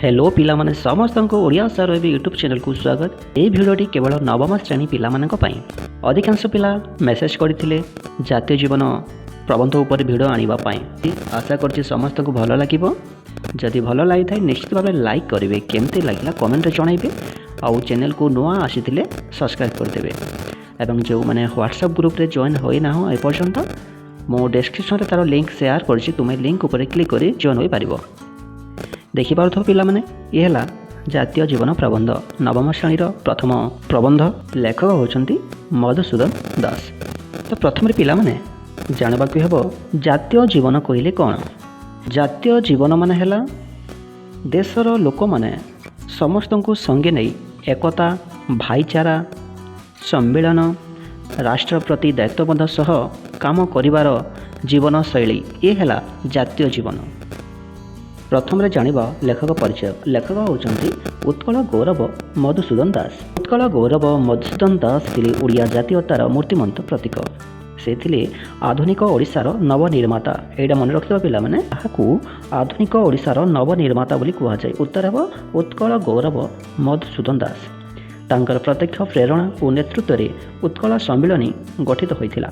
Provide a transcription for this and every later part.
Hello पिलामाने समस्त ओडिया सार YouTube channel को स्वागत। ये भिडियोटी केवल नवम श्रेणी पिलामानंक अधिकांश पिला मेसेज करते जातीय जीवन प्रबंध उपर भिडियो आने आशा कर समस्त को भल लगे। जदि भल लगी था निश्चित भाव लाइक करेंगे, केमती लगे कमेंट जनइबे आउ चैनल को नुआ आसी सब्सक्राइब करदे। एवं जो मैंने व्हाट्सएप ग्रुप रे जॉइन होना एपर्यंत मो डिस्क्रिप्शन तार लिंक शेयर कर तुम्हें लिंक उपर क्लिक कर जॉइन हो पार। देखिपु पिला माने ये है जातीय जीवन प्रबंध नवम श्रेणीर प्रथम प्रबंध। लेखक होचंती मधुसूदन दास। तो प्रथम पिला माने जानबाक हेबो जातीय जीवन कहले कौन। जातीय जीवन माने हैला देशर लोक माने समस्त को संगे नहीं एकता भाईचारा सम्मिलन राष्ट्र प्रति दायित्वबोध सह काम करिवार जीवन शैली ये है जातीय जीवन। प्रथम जानिबा लेखक परिचय। लेखक होचंती उत्कल गौरव मधुसूदन दास। उत्कल गौरव मधुसूदन दास थिले ओडिया जातीयतार मूर्तिमंत प्रतीक। से थिले आधुनिक ओडिशार नवनिर्माता। एटा मन रखिबा पिला माने ताहाकू आधुनिक ओडिशार नवनिर्माता बोली कुहा जाय। उत्तर हेबो उत्कल गौरव मधुसूदन दास। तांकर प्रत्यक्ष प्रेरणा और नेतृत्व रे उत्कल सम्मिलनी गठित होइथिला।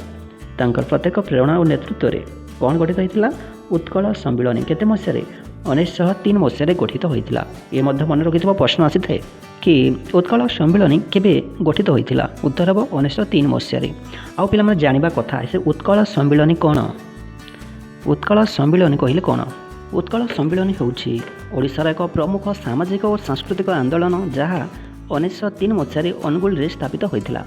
तांकर प्रत्यक्ष प्रेरणा और नेतृत्व रे कौन गठित होइथिला? उत्कल सम्मिलनी केते मसिया 1903 मसीह गठित होता। ये मन रखि प्रश्न आसी था कि उत्कल सम्मिलनी केबे गठित होता? उत्तर हम 1903 मसीह। आउ पे जानवा कथा से उत्कल सम्मिलनी कौन। उत्कल सम्मिलनी कहले कौन? उत्कल सम्मिलनी होउछि ओडिशार एक प्रमुख सामाजिक और सांस्कृतिक आंदोलन जहाँ 1903 मसीह अनुगुल स्थापित होता।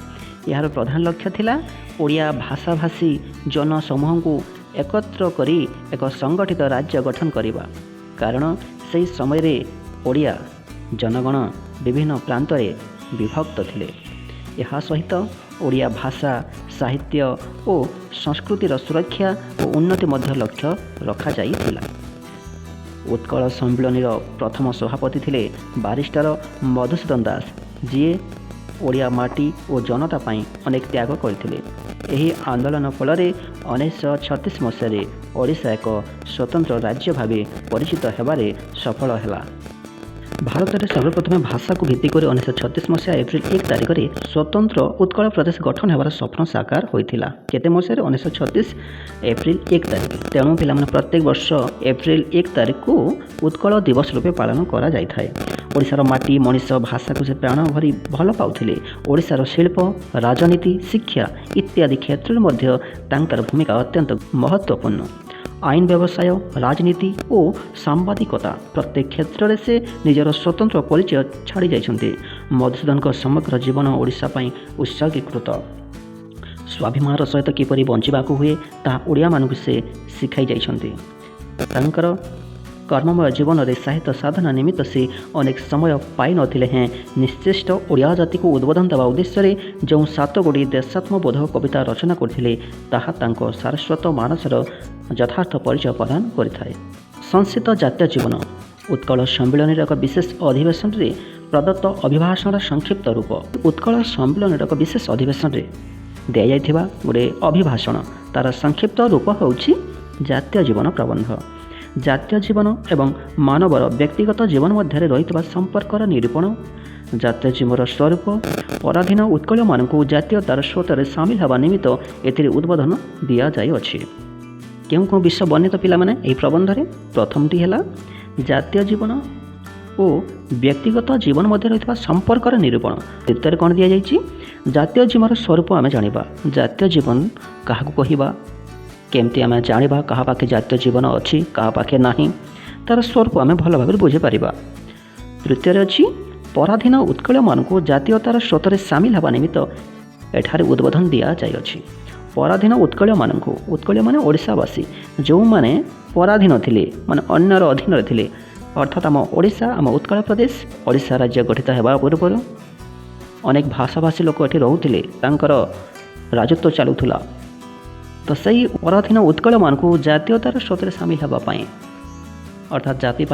यार प्रधान लक्ष्य थिला ओडिया भाषाभाषी जनसमूह को एकत्र करी एक संगठित राज्य गठन करवा। कारण से समय रे ओडिया जनगण विभिन्न प्रांत रे विभक्त थिले। यह सहित ओडिया भाषा साहित्य और संस्कृतिर सुरक्षा और उन्नति मध्य लक्ष्य रखा जाइथिला। उत्कल सम्मिलनीर प्रथम सभापति थिले बारिस्टर मधुसूदन दास, जी ओडिया माटी और जनता पाई अनेक त्याग करथिले। एही आंदोलन फल 1936 मसीह ओडिशा एक स्वतंत्र राज्य भाव परिचित होबारे सफल है। भारत में सर्वप्रथम भाषा को भित्ति कर 1936 मसीहा एप्रिल 1 तारिख में स्वतंत्र उत्कल प्रदेश गठन होबार स्वप्न साकार होता। केते मसीह 1936 एप्रिल 1 तारिख। तेणु पिला प्रत्येक वर्ष एप्रिल 1 तारिख को उत्कल दिवस रूपे पालन करा जाय थाए। ओडिशार माटी मनीष भाषा को से प्राण भरी भल पाउथिले। ओडिशार शिल्प राजनीति शिक्षा इत्यादि क्षेत्र में तांकर भूमिका अत्यंत महत्वपूर्ण। आईन व्यवसाय राजनीति और सांबादिकता प्रत्येक क्षेत्र में से निजर स्वतंत्र परिचय छाड़ी जाइछन्ते। मधुसूदन का समग्र जीवन ओडिशा पई उत्सर्गीकृत। स्वाभिमान सहित किपरि बंचिबाकू हुए ता ओडिया मानकु से शिखाई जाइछन्ते। तांकर कर्ममय जीवन में साहित्य साधना निमित्त से अनेक समय पाई नथिले हैं। निश्चेष्ट ओडिया जाति को उद्बोधन देवा उद्देश्य जो 7 गोटी देशात्मबोधक कविता रचना करथिले ताहा तांको सारस्वत मानसर यथार्थ परिचय प्रदान करिथाए। संक्षिप्त जातीय जीवन उत्कल सम्मिलनी एक विशेष अधिवेशन रे प्रदत्त अभिभाषण संक्षिप्त रूप। उत्कल सम्मिलनी एक विशेष अधिवेशन रे दिया जाइथिबा गोटे अभिभाषण तार संक्षिप्त रूप होउछि जातीय जीवन प्रबंध। जातीय जीवन एवं मानवर व्यक्तिगत जीवन मध्य रही संपर्कर निरूपण जातीय जीवन स्वरूप पराधीन उत्कल मान जातीयतार स्रोत में सामिल होगा निमित्त एथिरे उद्बोधन दिया जाइअछि। क्यों क्यों विषय वर्णित पिला माने एही प्रबंध रे प्रथमटी है जातीय जीवन और व्यक्तिगत जीवन मध्य रही संपर्कर निरूपण। द्वितीय कौन दि जाइछि? जातीय जीवन स्वरूप आम जानिबा। जातीय जीवन काहाकू कहिबा, केमती आम जानिबा कहा पाखे जातीय जीवन अच्छी कहा पाखे नहीं, तार स्वरूप आम भल भाव बुझीपर। तृतीय अच्छी पराधीन उत्कल मान जातीयतार स्रोत में सामिल होगा निमित्त एठारे उद्बोधन दि जाइअछि। पराधीन उत्कल मान उत्कल माने ओडिशावासी जो माने पराधीन थिले माने अन्यर अधीन थिले, अर्थात आम ओडिशा आम उत्कल प्रदेश ओडिशा राज्य गठित होगा पूर्व अनेक भाषाभाषी लोक एठी रहुथिले, तांकर राजत्व चलुथुला। तो सही पराधीन उत्कल मान जातीयतार स्रोत में सामिल होगापाई अर्थात जाति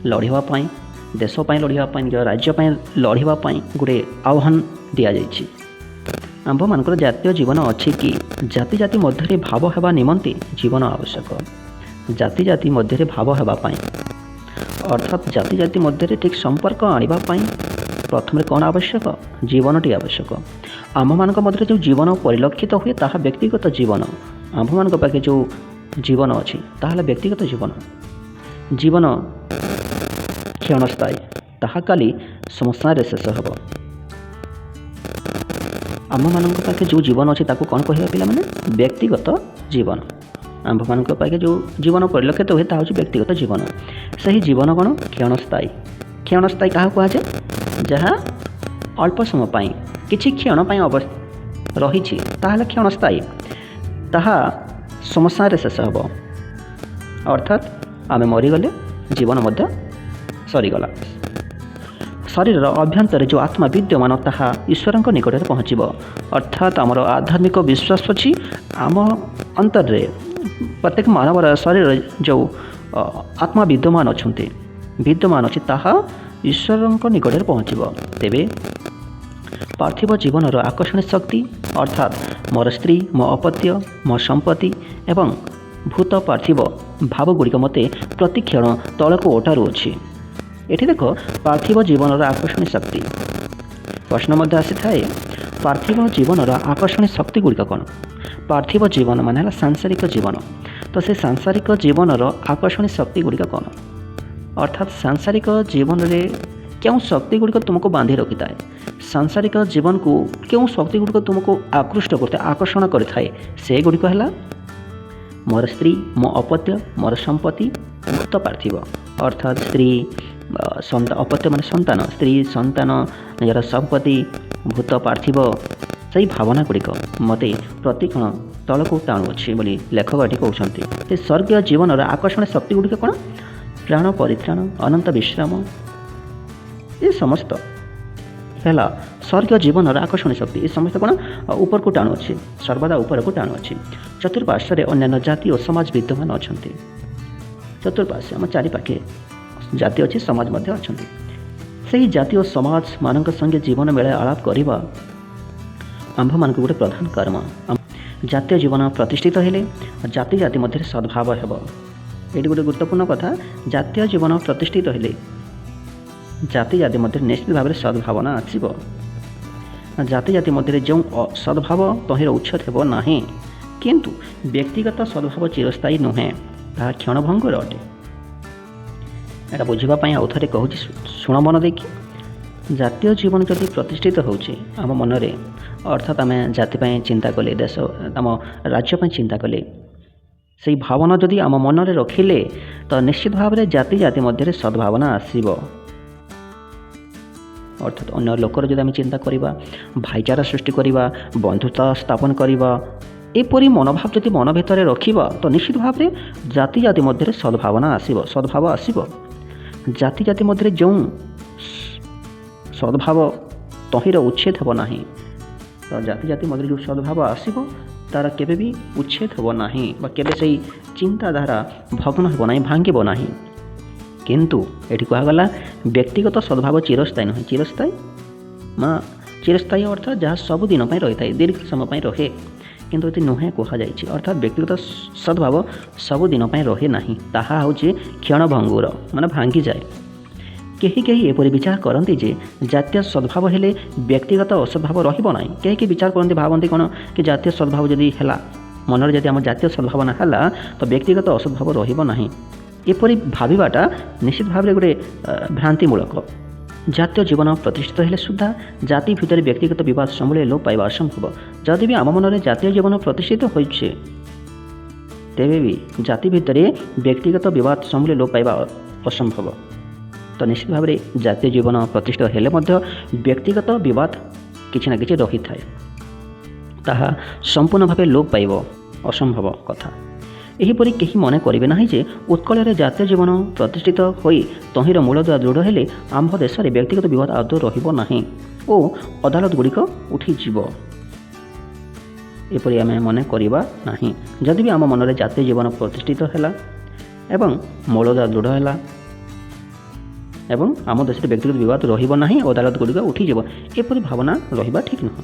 लड़ाई देशपाई लड़ाई निज राज्यपाई लड़ाई गोटे आह्वान दि जाइछि। आंभ मानकर जातीय जीवन अच्छी कि जाति जाति मध्य भाव होगा निमंते जीवन आवश्यक। जाति जाति मध्य भाव होगापाई अर्थात जाति जाति मध्य ठीक संपर्क आने प्रथम कौन आवश्यक जीवनटी आवश्यक आम मान मध्य जो जीवन परिलक्षित हुए ताहा व्यक्तिगत जीवन आम मान पाखे जो जीवन अच्छी ताहा व्यक्तिगत जीवन जीवन क्षणस्थायी ताहा काली समस्या शेष हम आम मान पाखे जो जीवन अच्छी ताकू कौन कह पिला माने व्यक्तिगत जीवन आम मान पाखे जो जीवन परिलक्षित हुए ताहा व्यक्तिगत जीवन सही जीवन कौन क्षणस्थायी क्षणस्थायी क्या कहुए जहाँ अल्प समय पाई किछि क्षण रही क्षणस्थायी ताहा समस्या शेष हम अर्थात आम मरीगले जीवन मध्य सरीगला शरीर अभ्यंतर जो आत्मा विद्यमान ताहा ईश्वर निकट में पहुँच अर्थात आमर आध्यात्मिक विश्वास अच्छी आम अंतर प्रत्येक मानवर शरीर जो आत्मा विद्यमान अच्छी ताहा ईश्वर निकट में पहुँच तेबे पार्थिव जीवन आकर्षण शक्ति अर्थात मोर स्त्री मो अपत्य मो संपत्ति एवं भूत पार्थिव भावगुड़िक मते प्रतिक्षण तल को ओटारू अच्छी एठी देख पार्थिव जीवन आकर्षण शक्ति प्रश्न मध्य आसी थाए पार्थिव जीवन आकर्षण शक्ति गुड़िक कौन पार्थिव जीवन मान सांसारिक जीवन तो से सांसारिक जीवन आकर्षण शक्ति गुड़िक कौन अर्थात सांसारिक जीवन रे क्यों शक्ति गुड़िक तुमको बांधि रखी थाए सांसारिक जीवन को क्यों शक्ति गुड़िक तुमको आकृष्ट करता आकर्षण करे से गुड़िक है मोर स्त्री मो अपत्य मोर संपत्ति भूत पार्थिव अर्थात स्त्री अपत्य मान संतान स्त्री संतान निजर संपत्ति भूत पार्थिव सही भावना गुड़िक मते प्रतिक्षण तल को टाणु अच्छी बोली लेखक कहते स्वर्गीय जीवन आकर्षण शक्ति गुड़िक कौन प्राण परित्राण अनंत विश्राम ये समस्त है स्वर्गीय जीवन आकर्षण शक्ति ये समस्त कौन ऊपर को टाणु अच्छी सर्वदा ऊपर को टाणु अच्छी चतुर्पार्श्व अन्य जाति और समाज विद्यमान अच्छा चतुर्पार्श्व आम चारिपाखे जाति अच्छी समाज मध्य अच्छा से जाति और समाज मान संगे जीवन मेला आलाप करवा आंभ मान गोटे प्रधान कर्म जातीय जीवन प्रतिष्ठित हेले जाति जाति मध्य सद्भाव हेब ये गोटे गुरुत्वपूर्ण कथा जातीय जीवन प्रतिष्ठित हेले जाति जाति मध्य निश्चित भाव में सद्भावना आसब जाति जाति मध्य जो सद्भाव तहिर उच्छेद हेब नाही किंतु व्यक्तिगत सद्भाव चिरस्थायी नुहे ताहा क्षणभंगुर अटे एटा बुझापी आउ थे कहूँ शुण मन देखी जातीय जीवन जदि प्रतिष्ठित होउछे आम मनरे अर्थात आम जाति चिंता कले देश आम राज्य चिंता कले से भावना जदि आम मनरे रखिले तो निश्चित भाव में जाति जाति मध्य सद्भावना आसब अर्थात अन्य लोकर जदि आम चिंता करवा भाईचारा सृष्टि करवा बंधुता स्थापन करवा एपरी मनोभाव जदि मन भितर रखा तो निश्चित भाव में जाति जाति मध्य सद्भावना आसब सद्भाव आसब जाति जाति मध्य जो सद्भाव तहिर उच्छेद हेब नाही तो जाति जाति मध्य जो सद्भाव आसब तार केबे भी उच्छेद हेब नाही बा केबे सही चिंताधारा भग्न हेब नाही भांगिब नाही किंतु एठी कहगला व्यक्तिगत सद्भाव चिरस्थायी नुहे चिरस्थायी माँ चिरस्थायी अर्थात जहाँ सबुदिन रही था दीर्घ समय रहे किंतु ये नुहे कहुई अर्थात व्यक्तिगत सद्भाव सबुदिन रहे नहीं ताहा होचे क्षणभंगुर माने भांगी जाए कहीं कहीं एपरी विचार करती जे जातीय सद्भाव हेले व्यक्तिगत असद्भाव रहिबो नाही कहीं कहीं विचार करती भावती कौन कि जातीय सद्भाव जदि है मनर जदि आम जातीय सद्भाव ना है तो व्यक्तिगत असद्भाव रहिबो नाही एपरी भाविबाटा निश्चित भाव में गोटे भ्रांतिमूलक जातीय जीवन प्रतिष्ठित हेले सुधा जाति भितर व्यक्तिगत विवाद समूले लोप पाइबा असंभव जदि भी आम मन जातीय जीवन प्रतिष्ठित होइछे तेबे भी जाति भितर व्यक्तिगत विवाद समूले लोप पाइबा असंभव तो निश्चित भाव में जातीय जीवन प्रतिष्ठित हेले मध्य व्यक्तिगत विवाद किछि ना किछि रही थाए ताहा संपूर्ण भाव लोप पाइब असंभव कथा एहीपरि केही मन करिवे नाही जे उत्कल जातीय जीवन प्रतिष्ठित होई तहिर मूलदुआ दृढ़ हेले आंभ देश में व्यक्तिगत विवाद आदौ रहिबो नाही ओ अदालत गुड़िक उठिଯିव एपरि आमे मन करिबा नाही जदि भी आम मन में जातीय जीवन प्रतिष्ठित हैला एवं मूलदुआ दृढ़ हैला एवं आम देश में व्यक्तिगत विवाद रहिबो नाही अदालत गुड़िक उठिଯିव एपरि भावना रहिबा ठीक नुह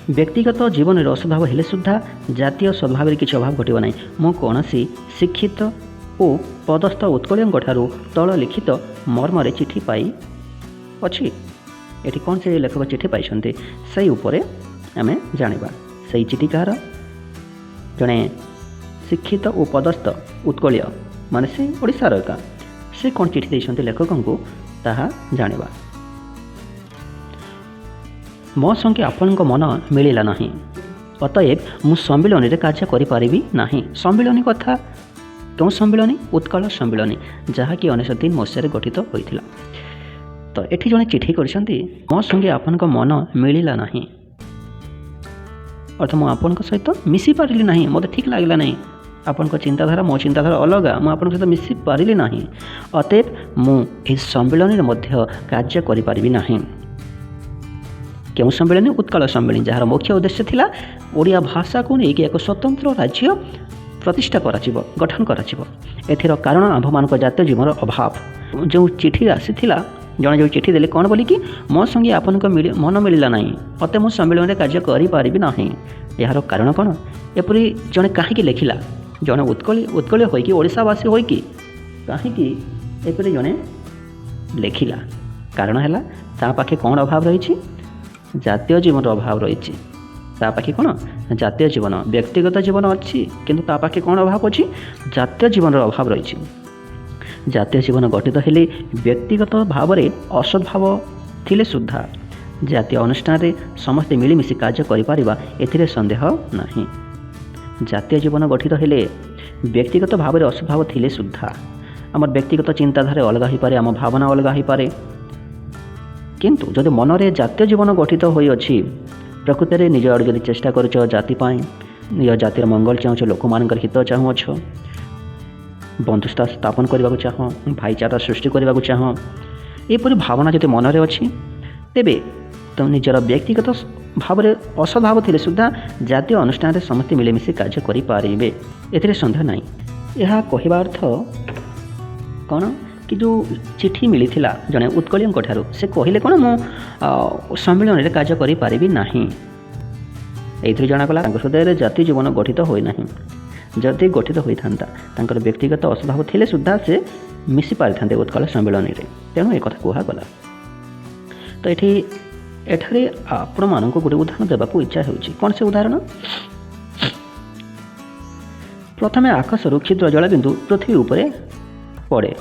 व्यक्तिगत जीवन में असद्भाव हेले सुधा जातीय सद्भाव किसी अभाव घटो ना मु कौन शिक्षित ଓ ପଦସ୍ଥ ଉତ୍କଳୀୟଙ୍କଠାରୁ ତଳ ଲିଖିତ ମର୍ମରେ ଚିଠି ପାଇ ଅଛି। ଏଠି କ'ଣ ସେ ଲେଖକ ଚିଠି ପାଇଛନ୍ତି ସେଇ ଉପରେ ଆମେ ଜାଣିବା। ସେଇ ଚିଠି କାହାର? ଜଣେ ଶିକ୍ଷିତ ଓ ପଦସ୍ଥ ଉତ୍କଳୀୟ, ମାନେ ସେ ଓଡ଼ିଶାର ଏକା। ସେ କ'ଣ ଚିଠି ଦେଇଛନ୍ତି ଲେଖକଙ୍କୁ ତାହା ଜାଣିବା। ମୋ ସଙ୍ଗେ ଆପଣଙ୍କ ମନ ମିଳିଲା ନାହିଁ, ଅତଏବ ମୁଁ ସମ୍ମିଳନୀରେ କାର୍ଯ୍ୟ କରିପାରିବି ନାହିଁ। ସମ୍ମିଳନୀ କଥା କେଉଁ ସମ୍ମିଳନୀ? ଉତ୍କଳ ସମ୍ମିଳନୀ, ଯାହାକି 1903 ମସିହାରେ ଗଠିତ ହୋଇଥିଲା। ତ ଏଠି ଜଣେ ଚିଠି କରିଛନ୍ତି, ମୋ ସଙ୍ଗେ ଆପଣଙ୍କ ମନ ମିଳିଲା ନାହିଁ, ଅର୍ଥାତ୍ ମୁଁ ଆପଣଙ୍କ ସହିତ ମିଶିପାରିଲି ନାହିଁ, ମୋତେ ଠିକ୍ ଲାଗିଲା ନାହିଁ, ଆପଣଙ୍କ ଚିନ୍ତାଧାରା ମୋ ଚିନ୍ତାଧାରା ଅଲଗା, ମୁଁ ଆପଣଙ୍କ ସହିତ ମିଶି ପାରିଲି ନାହିଁ, ଅତଏବ ମୁଁ ଏହି ସମ୍ମିଳନୀରେ ମଧ୍ୟ କାର୍ଯ୍ୟ କରିପାରିବି ନାହିଁ। କେଉଁ ସମ୍ମିଳନୀ? ଉତ୍କଳ ସମ୍ମିଳନୀ, ଯାହାର ମୁଖ୍ୟ ଉଦ୍ଦେଶ୍ୟ ଥିଲା ଓଡ଼ିଆ ଭାଷାକୁ ନେଇକି ଏକ ସ୍ୱତନ୍ତ୍ର ରାଜ୍ୟ ପ୍ରତିଷ୍ଠା କରାଯିବ, ଗଠନ କରାଯିବ। ଏଥିର କାରଣ ଆମ୍ଭମାନଙ୍କ ଜାତୀୟ ଜୀବନର ଅଭାବ। ଯେଉଁ ଚିଠି ଆସିଥିଲା, ଜଣେ ଯେଉଁ ଚିଠି ଦେଲେ କ'ଣ ବୋଲିକି, ମୋ ସଙ୍ଗେ ଆପଣଙ୍କ ମନ ମିଳିଲା ନାହିଁ, ମୋତେ ମୁଁ ସମ୍ମିଳନୀରେ କାର୍ଯ୍ୟ କରିପାରିବି ନାହିଁ। ଏହାର କାରଣ କ'ଣ? ଏପରି ଜଣେ କାହିଁକି ଲେଖିଲା? ଜଣେ ଉତ୍କଳୀୟ ହୋଇକି, ଓଡ଼ିଶାବାସୀ ହୋଇକି କାହିଁକି ଏପରି ଜଣେ ଲେଖିଲା? କାରଣ ହେଲା ତା ପାଖେ କ'ଣ ଅଭାବ ରହିଛି? ଜାତୀୟ ଜୀବନର ଅଭାବ ରହିଛି। ତା ପାଖେ କ'ଣ? ଜାତୀୟ ଜୀବନ। ବ୍ୟକ୍ତିଗତ ଜୀବନ ଅଛି, କିନ୍ତୁ ତା ପାଖେ କ'ଣ ଅଭାବ ଅଛି? ଜାତୀୟ ଜୀବନର ଅଭାବ ରହିଛି। ଜାତୀୟ ଜୀବନ ଗଠିତ ହେଲେ ବ୍ୟକ୍ତିଗତ ଭାବରେ ଅସଦ୍ଭାବ ଥିଲେ ସୁଦ୍ଧା ଜାତୀୟ ଅନୁଷ୍ଠାନରେ ସମସ୍ତେ ମିଳିମିଶି କାର୍ଯ୍ୟ କରିପାରିବା, ଏଥିରେ ସନ୍ଦେହ ନାହିଁ। ଜାତୀୟ ଜୀବନ ଗଠିତ ହେଲେ ବ୍ୟକ୍ତିଗତ ଭାବରେ ଅସଦ୍ଭାବ ଥିଲେ ସୁଦ୍ଧା ଆମର ବ୍ୟକ୍ତିଗତ ଚିନ୍ତାଧାରା ଅଲଗା ହୋଇପାରେ, ଆମ ଭାବନା ଅଲଗା ହୋଇପାରେ, କିନ୍ତୁ ଯଦି ମନରେ ଜାତୀୟ ଜୀବନ ଗଠିତ ହୋଇଅଛି, ପ୍ରକୃତରେ ନିଜ ଆଡ଼ୁ ଯଦି ଚେଷ୍ଟା କରୁଛ ଜାତି ପାଇଁ, ନିଜ ଜାତିର ମଙ୍ଗଳ ଚାହୁଁଛ, ଲୋକମାନଙ୍କର ହିତ ଚାହୁଁଅଛ, ବନ୍ଧୁତା ସ୍ଥାପନ କରିବାକୁ ଚାହଁ, ଭାଇଚାରା ସୃଷ୍ଟି କରିବାକୁ ଚାହଁ, ଏପରି ଭାବନା ଯଦି ମନରେ ଅଛି, ତେବେ ତୁମ ନିଜର ବ୍ୟକ୍ତିଗତ ଭାବରେ ଅସଦ୍ଭାବ ଥିଲେ ସୁଦ୍ଧା ଜାତୀୟ ଅନୁଷ୍ଠାନରେ ସମସ୍ତେ ମିଳିମିଶି କାର୍ଯ୍ୟ କରିପାରିବେ, ଏଥିରେ ସନ୍ଦେହ ନାହିଁ। ଏହା କହିବା ଅର୍ଥ କ'ଣ କି ଯେଉଁ ଚିଠି ମିଳିଥିଲା ଜଣେ ଉତ୍କଳୀୟଙ୍କ ଠାରୁ, ସେ କହିଲେ କ'ଣ, ମୁଁ ସମ୍ମିଳନୀରେ କାର୍ଯ୍ୟ କରିପାରିବି ନାହିଁ। ଏଇଥିରୁ ଜଣାଗଲା ତାଙ୍କ ହୃଦୟରେ ଜାତୀୟ ଜୀବନ ଗଠିତ ହୋଇନାହିଁ। ଯଦି ଗଠିତ ହୋଇଥାନ୍ତା, ତାଙ୍କର ବ୍ୟକ୍ତିଗତ ଅସଦ୍ଭାବ ଥିଲେ ସୁଦ୍ଧା ସେ ମିଶି ପାରିଥାନ୍ତେ ଉତ୍କଳ ସମ୍ମିଳନୀରେ, ତେଣୁ ଏକଥା କୁହାଗଲା। ତ ଏଠାରେ ଆପଣମାନଙ୍କୁ ଗୋଟେ ଉଦାହରଣ ଦେବାକୁ ଇଚ୍ଛା ହେଉଛି। କ'ଣ ସେ ଉଦାହରଣ? ପ୍ରଥମେ ଆକାଶରୁ କ୍ଷୁଦ୍ର ଜଳବିନ୍ଦୁ ପୃଥିବୀ ଉପରେ ପଡ଼େ,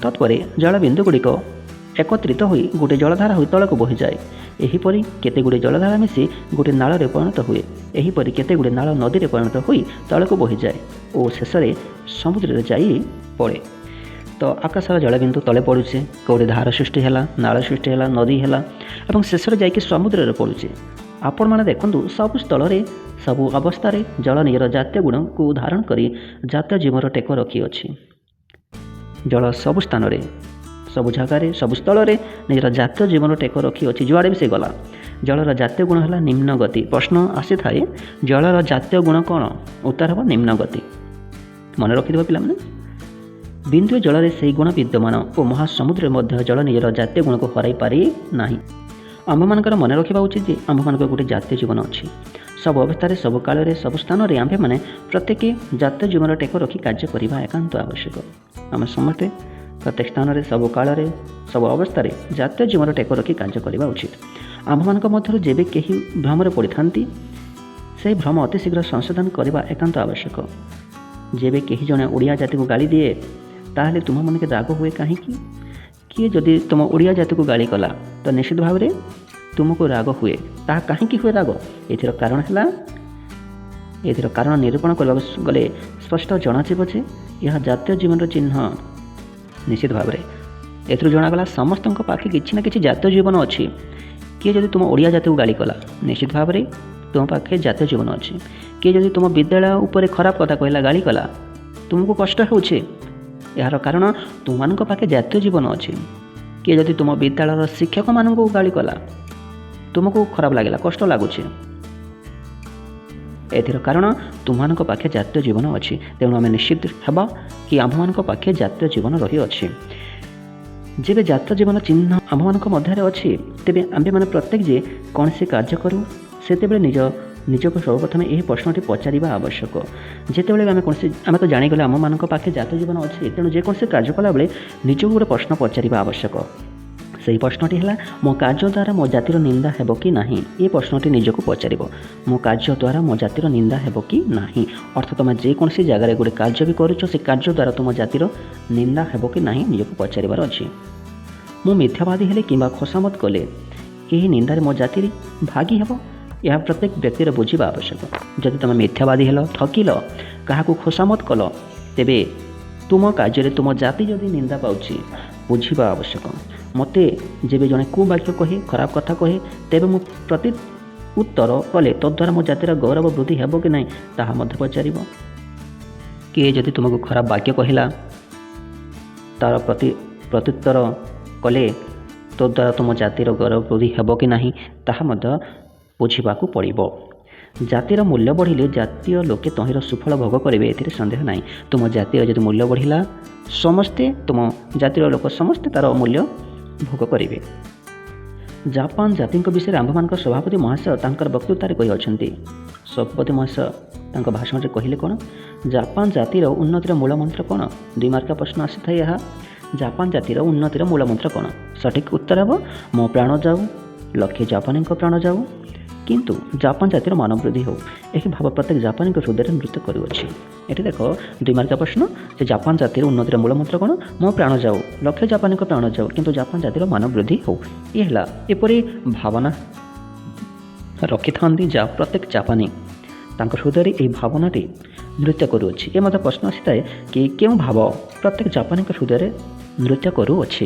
ତତ୍ପରେ ଜଳବିନ୍ଦୁଗୁଡ଼ିକ ଏକତ୍ରିତ ହୋଇ ଗୋଟିଏ ଜଳଧାରା ହୋଇ ତଳକୁ ବୋହିଯାଏ। ଏହିପରି କେତେଗୁଡ଼ିଏ ଜଳଧାରା ମିଶି ଗୋଟିଏ ନାଳରେ ପରିଣତ ହୁଏ। ଏହିପରି କେତେଗୁଡ଼ିଏ ନାଳ ନଦୀରେ ପରିଣତ ହୋଇ ତଳକୁ ବୋହିଯାଏ ଓ ଶେଷରେ ସମୁଦ୍ରରେ ଯାଇ ପଡ଼େ। ତ ଆକାଶର ଜଳବିନ୍ଦୁ ତଳେ ପଡ଼ୁଛି, କେଉଁଠି ଧାର ସୃଷ୍ଟି ହେଲା, ନାଳ ସୃଷ୍ଟି ହେଲା, ନଦୀ ହେଲା ଏବଂ ଶେଷରେ ଯାଇକି ସମୁଦ୍ରରେ ପଡ଼ୁଛି। ଆପଣମାନେ ଦେଖନ୍ତୁ, ସବୁ ସ୍ଥଳରେ, ସବୁ ଅବସ୍ଥାରେ ଜଳ ନିଜର ଜାତୀୟ ଗୁଣକୁ ଧାରଣ କରି ଜାତୀୟ ଜୀବନର ଟେକ ରଖିଅଛି। ଜଳ ସବୁ ସ୍ଥାନରେ, ସବୁ ଜାଗାରେ, ସବୁ ସ୍ଥଳରେ ନିଜର ଜାତୀୟ ଜୀବନର ଟେକ ରଖିଅଛି, ଯୁଆଡ଼େ ବି ସେ ଗଲା। ଜଳର ଜାତୀୟ ଗୁଣ ହେଲା ନିମ୍ନ ଗତି। ପ୍ରଶ୍ନ ଆସିଥାଏ, ଜଳର ଜାତୀୟ ଗୁଣ କ'ଣ? ଉତ୍ତର ହେବ ନିମ୍ନ ଗତି। ମନେ ରଖିଦେବ ପିଲାମାନେ। ବିନ୍ଦୁଏ ଜଳରେ ସେହି ଗୁଣ ବିଦ୍ୟମାନ ଓ ମହାସମୁଦ୍ରରେ ମଧ୍ୟ ଜଳ ନିଜର ଜାତୀୟ ଗୁଣକୁ ହରାଇ ପାରି ନାହିଁ। ଆମ୍ଭମାନଙ୍କର ମନେ ରଖିବା ଉଚିତ ଯେ ଆମ୍ଭମାନଙ୍କର ଗୋଟେ ଜାତୀୟ ଜୀବନ ଅଛି। ସବୁ ଅବସ୍ଥାରେ, ସବୁ କାଳରେ, ସବୁ ସ୍ଥାନରେ ଆମ୍ଭେମାନେ ପ୍ରତ୍ୟେକ ଜାତୀୟ ଜୀବନର ଟେକ ରଖି କାର୍ଯ୍ୟ କରିବା ଏକାନ୍ତ ଆବଶ୍ୟକ। ଆମେ ସମସ୍ତେ ପ୍ରତ୍ୟେକ ସ୍ଥାନରେ, ସବୁ କାଳରେ, ସବୁ ଅବସ୍ଥାରେ ଜାତୀୟ ଜୀବନର ଟେକ ରଖି କାର୍ଯ୍ୟ କରିବା ଉଚିତ। ଆମ୍ଭମାନଙ୍କ ମଧ୍ୟରୁ ଯେବେ କେହି ଭ୍ରମରେ ପଡ଼ିଥାନ୍ତି, ସେହି ଭ୍ରମ ଅତି ଶୀଘ୍ର ସଂଶୋଧନ କରିବା ଏକାନ୍ତ ଆବଶ୍ୟକ। ଯେବେ କେହି ଜଣେ ଓଡ଼ିଆ ଜାତିକୁ ଗାଳି ଦିଏ, ତାହେଲେ ତୁମମାନଙ୍କୁ ରାଗ ହୁଏ କାହିଁକି? କିଏ ଯଦି ତୁମ ଓଡ଼ିଆ ଜାତିକୁ ଗାଳି କଲା, ତ ନିଶ୍ଚିତ ଭାବରେ ତୁମକୁ ରାଗ ହୁଏ। ତାହା କାହିଁକି ହୁଏ ରାଗ? ଏଥିର କାରଣ ନିରୂପଣ କରିବାକୁ ଗଲେ ସ୍ପଷ୍ଟ ଜଣାଯିବ ଯେ ଏହା ଜାତୀୟ ଜୀବନର ଚିହ୍ନ। ନିଶ୍ଚିତ ଭାବରେ ଏଥିରୁ ଜଣାଗଲା ସମସ୍ତଙ୍କ ପାଖେ କିଛି ନା କିଛି ଜାତୀୟ ଜୀବନ ଅଛି। କିଏ ଯଦି ତୁମ ଓଡ଼ିଆ ଜାତିକୁ ଗାଳି କଲା, ନିଶ୍ଚିତ ଭାବରେ ତୁମ ପାଖେ ଜାତୀୟ ଜୀବନ ଅଛି। କିଏ ଯଦି ତୁମ ବିଦ୍ୟାଳୟ ଉପରେ ଖରାପ କଥା କହିଲା, ଗାଳି କଲା, ତୁମକୁ କଷ୍ଟ ହେଉଛି, ଏହାର କାରଣ ତୁମମାନଙ୍କ ପାଖେ ଜାତୀୟ ଜୀବନ ଅଛି। କିଏ ଯଦି ତୁମ ବିଦ୍ୟାଳୟର ଶିକ୍ଷକମାନଙ୍କୁ ଗାଳି କଲା, ତୁମକୁ ଖରାପ ଲାଗିଲା, କଷ୍ଟ ଲାଗୁଛି, ଏଥିର କାରଣ ତୁମମାନଙ୍କ ପାଖେ ଜାତୀୟ ଜୀବନ ଅଛି। ତେଣୁ ଆମେ ନିଶ୍ଚିତ ହେବା କି ଆମ୍ଭମାନଙ୍କ ପାଖେ ଜାତୀୟ ଜୀବନ ରହିଅଛି। ଯେବେ ଜାତୀୟ ଜୀବନ ଚିହ୍ନ ଆମ୍ଭମାନଙ୍କ ମଧ୍ୟରେ ଅଛି, ତେବେ ଆମ୍ଭେମାନେ ପ୍ରତ୍ୟେକ ଯେ କୌଣସି କାର୍ଯ୍ୟ କରୁ, ସେତେବେଳେ ନିଜ ନିଜକୁ ସର୍ବପ୍ରଥମେ ଏହି ପ୍ରଶ୍ନଟି ପଚାରିବା ଆବଶ୍ୟକ। ଯେତେବେଳେ ଆମେ ତ ଜାଣିଗଲେ ଆମମାନଙ୍କ ପାଖେ ଜାତୀୟ ଜୀବନ ଅଛି, ତେଣୁ ଯେକୌଣସି କାର୍ଯ୍ୟ କଲାବେଳେ ନିଜକୁ ଗୋଟେ ପ୍ରଶ୍ନ ପଚାରିବା ଆବଶ୍ୟକ। ସେହି ପ୍ରଶ୍ନଟି ହେଲା, ମୋ କାର୍ଯ୍ୟ ଦ୍ୱାରା ମୋ ଜାତିର ନିନ୍ଦା ହେବ କି ନାହିଁ? ଏ ପ୍ରଶ୍ନଟି ନିଜକୁ ପଚାରିବ। ମୋ କାର୍ଯ୍ୟ ଦ୍ୱାରା ମୋ ଜାତିର ନିନ୍ଦା ହେବ କି ନାହିଁ? ଅର୍ଥାତ୍ ତୁମେ ଯେକୌଣସି ଜାଗାରେ ଗୋଟେ କାର୍ଯ୍ୟ ବି କରୁଛ, ସେ କାର୍ଯ୍ୟ ଦ୍ୱାରା ତୁମ ଜାତିର ନିନ୍ଦା ହେବ କି ନାହିଁ ନିଜକୁ ପଚାରିବାର ଅଛି। ମୁଁ ମିଥ୍ୟାବାଦୀ ହେଲେ କିମ୍ବା ଖୋସାମତ କଲେ ଏହି ନିନ୍ଦାରେ ମୋ ଜାତିରେ ଭାଗୀ ହେବ? ଏହା ପ୍ରତ୍ୟେକ ବ୍ୟକ୍ତିର ବୁଝିବା ଆବଶ୍ୟକ। ଯଦି ତୁମେ ମିଥ୍ୟାବାଦୀ ହେଲ, ଠକିଲ, କାହାକୁ ଖୋସାମତ କଲ, ତେବେ ତୁମ କାର୍ଯ୍ୟରେ ତୁମ ଜାତି ଯଦି ନିନ୍ଦା ପାଉଛି, ବୁଝିବା ଆବଶ୍ୟକ। ମୋତେ ଯେବେ ଜଣେ କୁବାକ୍ୟ କହେ, ଖରାପ କଥା କହେ, ତେବେ ମୁଁ ପ୍ରତି ଉତ୍ତର କଲେ ତଦ୍ୱାରା ମୋ ଜାତିର ଗୌରବ ବୃଦ୍ଧି ହେବ କି ନାହିଁ ତାହା ମଧ୍ୟ ପଚାରିବ। କିଏ ଯଦି ତୁମକୁ ଖରାପ ବାକ୍ୟ କହିଲା, ତା'ର ପ୍ରତ୍ୟୁତ୍ତର କଲେ ତଦ୍ୱାରା ତୁମ ଜାତିର ଗୌରବ ବୃଦ୍ଧି ହେବ କି ନାହିଁ ତାହା ମଧ୍ୟ ବୁଝିବାକୁ ପଡ଼ିବ। ଜାତିର ମୂଲ୍ୟ ବଢ଼ିଲେ ଜାତୀୟ ଲୋକେ ତହିଁର ସୁଫଳ ଭୋଗ କରିବେ, ଏଥିରେ ସନ୍ଦେହ ନାହିଁ। ତୁମ ଜାତିର ଯଦି ମୂଲ୍ୟ ବଢ଼ିଲା, ତୁମ ଜାତିର ଲୋକ ସମସ୍ତେ ତା'ର ମୂଲ୍ୟ ଭୋଗ କରିବେ। ଜାପାନ ଜାତିଙ୍କ ବିଷୟରେ ଆମ୍ଭମାନଙ୍କ ସଭାପତି ମହାଶୟ ତାଙ୍କର ବକ୍ତୃତାରେ କହିଅଛନ୍ତି। ସଭାପତି ମହାଶୟ ତାଙ୍କ ଭାଷଣରେ କହିଲେ କ'ଣ? ଜାପାନ ଜାତିର ଉନ୍ନତିର ମୂଳମନ୍ତ୍ର କ'ଣ? 2 ମାର୍କିଆ ପ୍ରଶ୍ନ ଆସିଥାଏ ଏହା। ଜାପାନ ଜାତିର ଉନ୍ନତିର ମୂଳମନ୍ତ୍ର କ'ଣ? ସଠିକ୍ ଉତ୍ତର ହେବ, ମୋ ପ୍ରାଣ ଯାଉ, ଲକ୍ଷେ ଜାପାନୀଙ୍କ ପ୍ରାଣ ଯାଉ, କିନ୍ତୁ ଜାପାନ ଜାତିର ମାନ ବୃଦ୍ଧି ହେଉ। ଏହି ଭାବ ପ୍ରତ୍ୟେକ ଜାପାନୀଙ୍କ ହୃଦୟରେ ନୃତ୍ୟ କରୁଅଛି। ଏଠି ଦେଖ 2 ମାର୍କିଆ ପ୍ରଶ୍ନ, ଯେ ଜାପାନ ଜାତିର ଉନ୍ନତିର ମୂଳମନ୍ତ୍ର କ'ଣ? ମୋ ପ୍ରାଣ ଯାଉ, ଲକ୍ଷେ ଜାପାନୀଙ୍କ ପ୍ରାଣ ଯାଉ, କିନ୍ତୁ ଜାପାନ ଜାତିର ମାନ ବୃଦ୍ଧି ହେଉ। ଇଏ ହେଲା ଏପରି ଭାବନା ରଖିଥାନ୍ତି ଯା ପ୍ରତ୍ୟେକ ଜାପାନୀ ତାଙ୍କ ହୃଦୟରେ ଏହି ଭାବନାଟି ନୃତ୍ୟ କରୁଅଛି। ଏ ମଧ୍ୟ ପ୍ରଶ୍ନ ଆସିଥାଏ କି କେଉଁ ଭାବ ପ୍ରତ୍ୟେକ ଜାପାନୀଙ୍କ ହୃଦୟରେ ନୃତ୍ୟ କରୁଅଛି?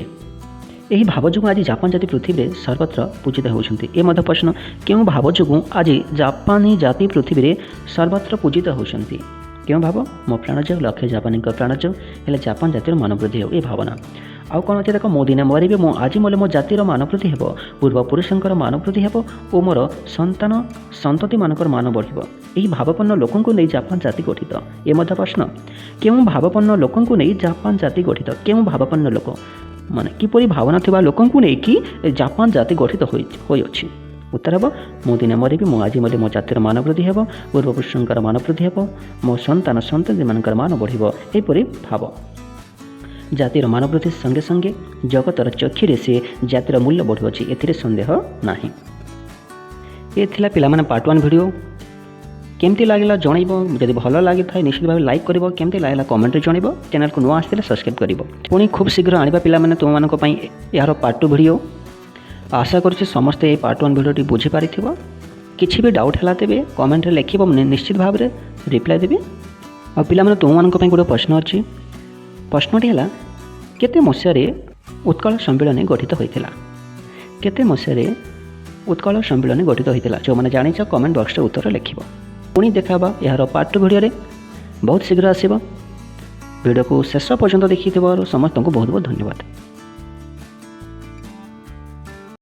ଏହି ଭାବ ଯୋଗୁଁ ଆଜି ଜାପାନ ଜାତି ପୃଥିବୀରେ ସର୍ବତ୍ର ପୂଜିତ ହେଉଛନ୍ତି। ଏ ମଧ୍ୟ ପ୍ରଶ୍ନ, କେଉଁ ଭାବ ଯୋଗୁଁ ଆଜି ଜାପାନୀ ଜାତି ପୃଥିବୀରେ ସର୍ବତ୍ର ପୂଜିତ ହେଉଛନ୍ତି? କେଉଁ ଭାବ? ମୋ ପ୍ରାଣ ଯାଉ, ଲକ୍ଷେ ଜାପାନୀଙ୍କ ପ୍ରାଣ ଯାଉ, ହେଲେ ଜାପାନ ଜାତିର ମାନ ବୃଦ୍ଧି ହେଉ। ଏ ଭାବନା। ଆଉ କ'ଣ ଅଛି ଦେଖ, ମୁଁ ଦିନେ ମରିବି, ମୁଁ ଆଜି ମଲେ ମୋ ଜାତିର ମାନ ବୃଦ୍ଧି ହେବ, ପୂର୍ବପୁରୁଷଙ୍କର ମାନ ବୃଦ୍ଧି ହେବ ଓ ମୋର ସନ୍ତାନ ସନ୍ତତିମାନଙ୍କର ମାନ ବଢ଼ିବ। ଏହି ଭାବପନ୍ନ ଲୋକଙ୍କୁ ନେଇ ଜାପାନ ଜାତି ଗଠିତ। ଏ ମଧ୍ୟ ପ୍ରଶ୍ନ, କେଉଁ ଭାବପନ୍ନ ଲୋକଙ୍କୁ ନେଇ ଜାପାନ ଜାତି ଗଠିତ? କେଉଁ ଭାବପନ୍ନ ଲୋକ, ମାନେ କିପରି ଭାବନା ଥିବା ଲୋକଙ୍କୁ ନେଇକି ଜାପାନ ଜାତି ଗଠିତ ହୋଇଅଛି? ଉତ୍ତର ହେବ, ମୁଁ ଦିନେ ମରିବି, ମୁଁ ଆଜି ମଲେ ମୋ ଜାତିର ମାନ ବୃଦ୍ଧି ହେବ, ପୂର୍ବପୁରୁଷଙ୍କର ମାନ ବୃଦ୍ଧି ହେବ, ମୋ ସନ୍ତାନ ସନ୍ତତିମାନଙ୍କର ମାନ ବଢ଼ିବ। ଏହିପରି ଭାବ। ଜାତିର ମାନ ବୃଦ୍ଧି ସଙ୍ଗେ ସଙ୍ଗେ ଜଗତର ଚକ୍ଷୁରେ ସେ ଜାତିର ମୂଲ୍ୟ ବଢ଼ୁଅଛି, ଏଥିରେ ସନ୍ଦେହ ନାହିଁ। ଏ ଥିଲା ପିଲାମାନେ ପାର୍ଟ 1 ଭିଡ଼ିଓ। କେମିତି ଲାଗିଲା ଜଣାଇବ। ଯଦି ଭଲ ଲାଗିଥାଏ ନିଶ୍ଚିତ ଭାବେ ଲାଇକ୍ କରିବ। କେମିତି ଲାଗିଲା କମେଣ୍ଟରେ ଜଣାଇବ। ଚ୍ୟାନେଲକୁ ନୂଆ ଆସିଥିଲେ ସବସ୍କ୍ରାଇବ୍ କରିବ। ପୁଣି ଖୁବ୍ ଶୀଘ୍ର ଆଣିବା ପିଲାମାନେ ତୁମମାନଙ୍କ ପାଇଁ ଏହାର ପାର୍ଟ 2 ଭିଡ଼ିଓ। ଆଶା କରୁଛି ସମସ୍ତେ ଏହି ପାର୍ଟ 1 ଭିଡ଼ିଓଟି ବୁଝିପାରିଥିବ। କିଛି ବି ଡାଉଟ୍ ହେଲା ତେବେ କମେଣ୍ଟରେ ଲେଖିବ, ମୁଁ ନିଶ୍ଚିତ ଭାବରେ ରିପ୍ଲାଏ ଦେବି। ଆଉ ପିଲାମାନେ ତୁମମାନଙ୍କ ପାଇଁ ଗୋଟେ ପ୍ରଶ୍ନ ଅଛି। ପ୍ରଶ୍ନଟି ହେଲା, କେତେ ମସିହାରେ ଉତ୍କଳ ସମ୍ମିଳନୀ ଗଠିତ ହୋଇଥିଲା? କେତେ ମସିହାରେ ଉତ୍କଳ ସମ୍ମିଳନୀ ଗଠିତ ହୋଇଥିଲା? ଯେଉଁମାନେ ଜାଣିଛ କମେଣ୍ଟ ବକ୍ସରେ ଉତ୍ତର ଲେଖିବ। ପୁଣି ଦେଖା ହେବା ଏହାର ପାର୍ଟ 2 ଭିଡ଼ିଓରେ, ବହୁତ ଶୀଘ୍ର ଆସିବ। ଭିଡ଼ିଓକୁ ଶେଷ ପର୍ଯ୍ୟନ୍ତ ଦେଖିଥିବାରୁ ସମସ୍ତଙ୍କୁ ବହୁତ ବହୁତ ଧନ୍ୟବାଦ।